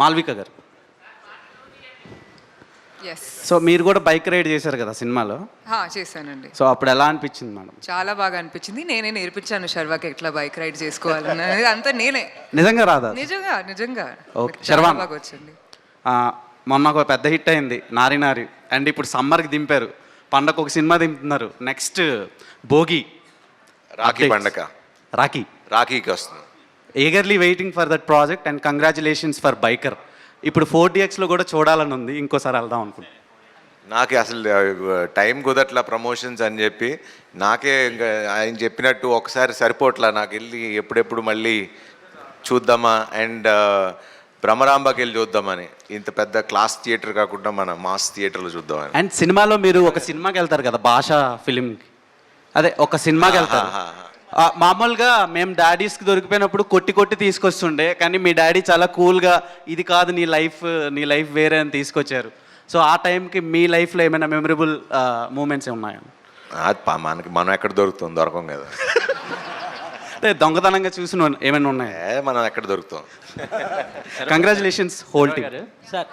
మాల్విక గారు. Yes, so మీరు కూడా బైక్ రైడ్ చేశారు కదా సినిమాలో, చేశానండి. సో అప్పుడు ఎలా అనిపించింది మేడం? చాలా బాగా అనిపించింది. నేనే నేర్పించాను శర్వాకి ఎట్లా బైక్ రైడ్ చేసుకోవాలని, అంతా నేనే. నిజంగా రాదా? నిజంగా నిజంగా ఓకే. చాలా శర్వాన్. బాగా వచ్చింది. మొన్న ఒక పెద్ద హిట్ అయింది నారి నారి, అండ్ ఇప్పుడు సమ్మర్కి దింపారు, పండగ ఒక సినిమా దింపుతున్నారు, నెక్స్ట్ భోగి రాఖీ Updates. పండగ రాఖీకి వస్తుంది. Eagerly waiting for that project and congratulations for Biker. ఇప్పుడు 4DXలో కూడా చూడాలని ఉంది, ఇంకోసారి వెళ్దాం అనుకుంటున్నాను. నాకే అసలు టైం కుదట్లా ప్రమోషన్స్ అని చెప్పి, నాకే ఇంకా ఆయన చెప్పినట్టు ఒకసారి సరిపోట్లా, నాకు వెళ్ళి ఎప్పుడెప్పుడు మళ్ళీ చూద్దామా అండ్ భ్రమరాంబకి వెళ్ళి చూద్దామని. ఇంత పెద్ద క్లాస్ థియేటర్ కాకుండా మన మాస్ థియేటర్లో చూద్దామని. అండ్ సినిమాలో మీరు ఒక సినిమాకి వెళ్తారు కదా, భాషా ఫిలింకి, అదే ఒక సినిమాకి వెళ్తారు. మామూలుగా మేము డాడీస్కి దొరికిపోయినప్పుడు కొట్టి కొట్టి తీసుకొస్తుండే, కానీ మీ డాడీ చాలా కూల్గా ఇది కాదు నీ లైఫ్ వేరే అని తీసుకొచ్చారు. సో ఆ టైంకి మీ లైఫ్లో ఏమైనా మెమరబుల్ మూమెంట్స్ ఉన్నాయా? మనకి మనం ఎక్కడ దొరకం కదా. అంటే దొంగతనంగా చూసిన ఏమైనా ఉన్నాయా? మనం ఎక్కడ దొరుకుతాం. Congratulations whole team. సార్